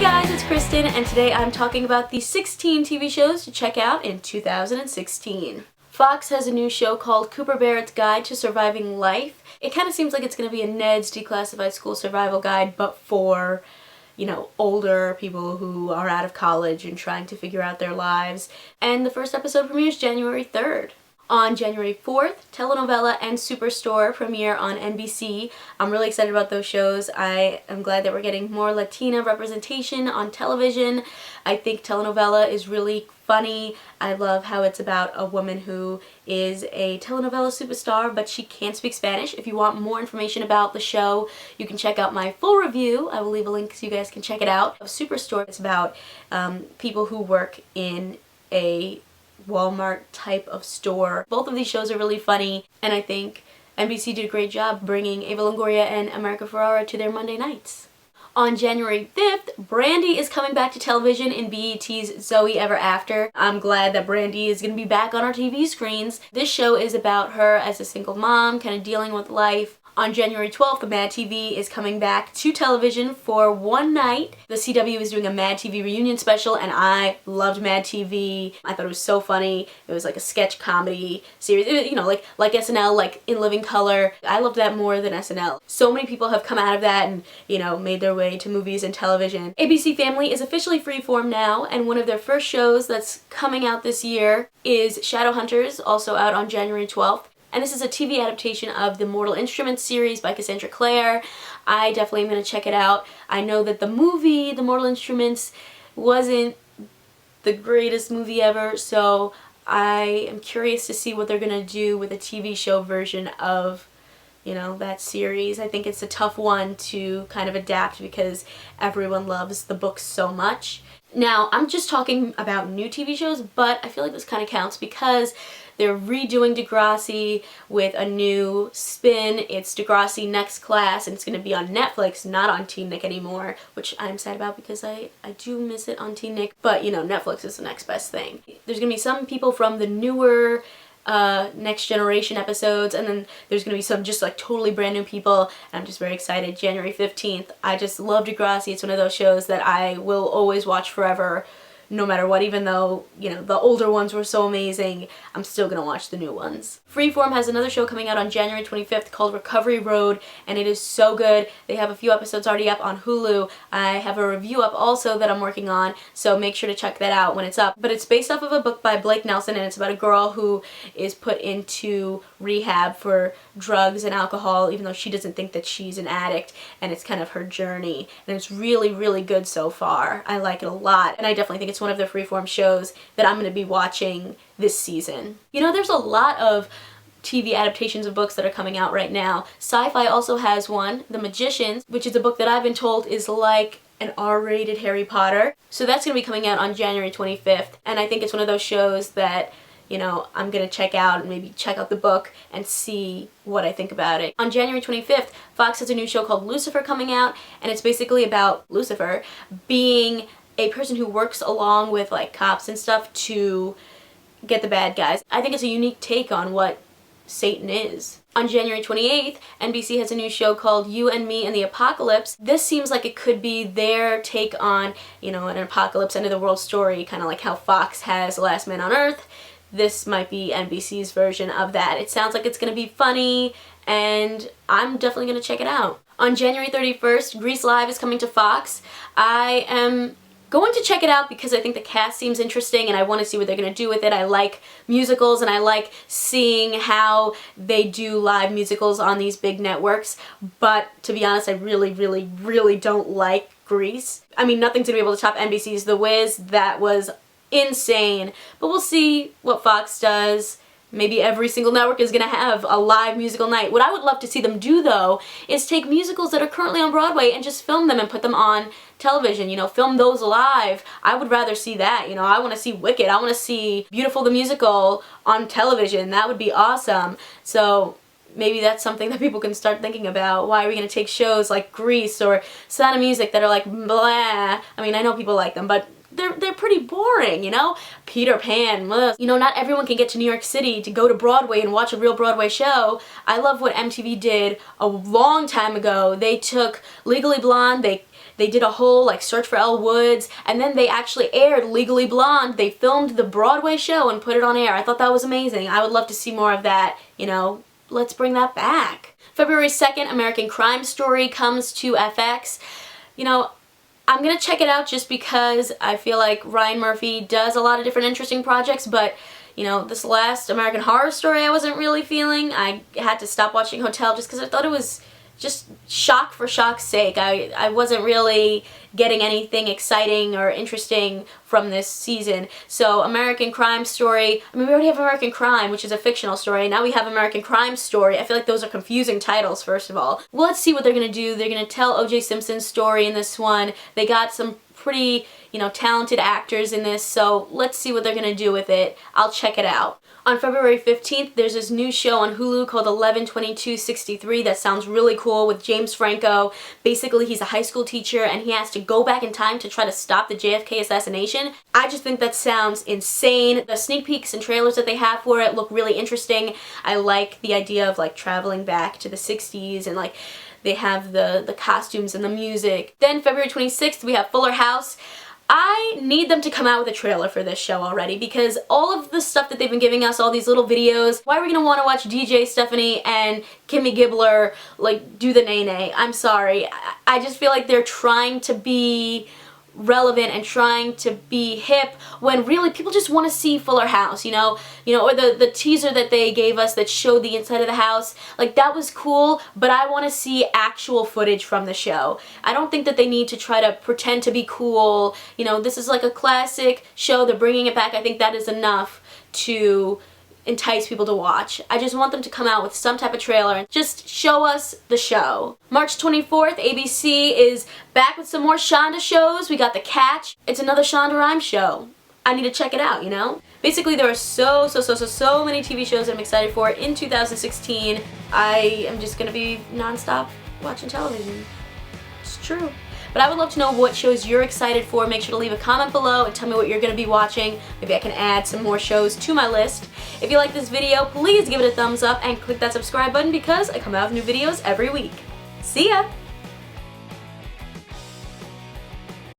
guys, it's Kristen, and today I'm talking about the 16 TV shows to check out in 2016. Fox has a new show called Cooper Barrett's Guide to Surviving Life. It kind of seems like it's going to be a Ned's Declassified School Survival Guide, but for, you know, older people who are out of college and trying to figure out their lives. And the first episode premieres January 3rd. On January 4th, Telenovela and Superstore premiere on NBC. I'm really excited about those shows. I am glad that we're getting more Latina representation on television. I think Telenovela is really funny. I love how it's about a woman who is a telenovela superstar, but she can't speak Spanish. If you want more information about the show, you can check out my full review. I will leave a link so you guys can check it out. Superstore, it's about people who work in a Walmart type of store. Both of these shows are really funny, and I think NBC did a great job bringing Eva Longoria and America Ferrara to their Monday nights. On January 5th, Brandy is coming back to television in BET's Zoe Ever After. I'm glad that Brandy is going to be back on our TV screens. This show is about her as a single mom, kind of dealing with life. On January 12th, Mad TV is coming back to television for one night. The CW is doing a Mad TV reunion special, and I loved Mad TV. I thought it was so funny. It was like a sketch comedy series, you know, like SNL, like In Living Color. I loved that more than SNL. So many people have come out of that and, you know, made their way to movies and television. ABC Family is officially Freeform now, and one of their first shows that's coming out this year is Shadowhunters, also out on January 12th. And this is a TV adaptation of the Mortal Instruments series by Cassandra Clare. I definitely am going to check it out. I know that the movie, The Mortal Instruments, wasn't the greatest movie ever, so I am curious to see what they're going to do with a TV show version of, you know, that series. I think it's a tough one to kind of adapt because everyone loves the books so much. Now, I'm just talking about new TV shows, but I feel like this kind of counts because they're redoing Degrassi with a new spin. It's Degrassi Next Class, and it's going to be on Netflix, not on Teen Nick anymore, which I'm sad about because I do miss it on Teen Nick. But, you know, Netflix is the next best thing. There's going to be some people from the newer Next Generation episodes, and then there's going to be some just like totally brand new people, and I'm just very excited. January 15th. I just love Degrassi. It's one of those shows that I will always watch forever, no matter what. Even though, you know, the older ones were so amazing, I'm still gonna watch the new ones. Freeform has another show coming out on January 25th called Recovery Road, and it is so good. They have a few episodes already up on Hulu. I have a review up also that I'm working on, so make sure to check that out when it's up. But it's based off of a book by Blake Nelson, and it's about a girl who is put into rehab for drugs and alcohol, even though she doesn't think that she's an addict, and it's kind of her journey. And it's really, really good so far. I like it a lot, and I definitely think it's one of the Freeform shows that I'm going to be watching this season. You know, there's a lot of TV adaptations of books that are coming out right now. Syfy also has one, The Magicians, which is a book that I've been told is like an R-rated Harry Potter. So that's going to be coming out on January 25th, and I think it's one of those shows that, you know, I'm going to check out and maybe check out the book and see what I think about it. On January 25th, Fox has a new show called Lucifer coming out, and it's basically about Lucifer being a person who works along with like cops and stuff to get the bad guys. I think it's a unique take on what Satan is. On January 28th, NBC has a new show called You and Me and the Apocalypse. This seems like it could be their take on, you know, an apocalypse, end of the world story, kind of like how Fox has Last Man on Earth. This might be NBC's version of that. It sounds like it's going to be funny, and I'm definitely going to check it out. On January 31st, Grease Live is coming to Fox. I am going to check it out because I think the cast seems interesting and I want to see what they're going to do with it. I like musicals and I like seeing how they do live musicals on these big networks, but to be honest, I really, really, really don't like Grease. I mean, nothing's going to be able to top NBC's The Wiz. That was insane, but we'll see what Fox does. Maybe every single network is going to have a live musical night. What I would love to see them do, though, is take musicals that are currently on Broadway and just film them and put them on television, you know, film those live. I would rather see that, you know. I want to see Wicked. I want to see Beautiful the Musical on television. That would be awesome. So maybe that's something that people can start thinking about. Why are we going to take shows like Grease or Sound of Music that are like blah? I mean, I know people like them, but they're pretty boring, you know? Peter Pan, ugh. You know, not everyone can get to New York City to go to Broadway and watch a real Broadway show. I love what MTV did a long time ago. They took Legally Blonde, they did a whole like Search for Elle Woods, and then they actually aired Legally Blonde. They filmed the Broadway show and put it on air. I thought that was amazing. I would love to see more of that, you know? Let's bring that back. February 2nd, American Crime Story comes to FX. You know, I'm gonna check it out just because I feel like Ryan Murphy does a lot of different interesting projects, but you know, this last American Horror Story I wasn't really feeling. I had to stop watching Hotel just because I thought it was just shock for shock's sake. I wasn't really getting anything exciting or interesting from this season. So American Crime Story, I mean, we already have American Crime, which is a fictional story. Now we have American Crime Story. I feel like those are confusing titles, first of all. Well, let's see what they're going to do. They're going to tell O.J. Simpson's story in this one. They got some pretty, you know, talented actors in this, so let's see what they're going to do with it. I'll check it out. On February 15th, there's this new show on Hulu called 11/22/63 that sounds really cool with James Franco. Basically, he's a high school teacher and he has to go back in time to try to stop the JFK assassination. I just think that sounds insane. The sneak peeks and trailers that they have for it look really interesting. I like the idea of like traveling back to the 60s and like they have the costumes and the music. Then February 26th, we have Fuller House. I need them to come out with a trailer for this show already because all of the stuff that they've been giving us, all these little videos, why are we going to want to watch DJ Stephanie and Kimmy Gibbler like do the nay-nay? I'm sorry. I just feel like they're trying to be relevant and trying to be hip when really people just want to see Fuller House, you know, or the teaser that they gave us that showed the inside of the house, like that was cool, but I want to see actual footage from the show. I don't think that they need to try to pretend to be cool. You know, this is like a classic show. They're bringing it back. I think that is enough to entice people to watch. I just want them to come out with some type of trailer and just show us the show. March 24th, ABC is back with some more Shonda shows. We got The Catch. It's another Shonda Rhimes show. I need to check it out, you know? Basically, there are so many TV shows that I'm excited for in 2016. I am just gonna be non-stop watching television. It's true. But I would love to know what shows you're excited for. Make sure to leave a comment below and tell me what you're going to be watching. Maybe I can add some more shows to my list. If you like this video, please give it a thumbs up and click that subscribe button because I come out with new videos every week. See ya!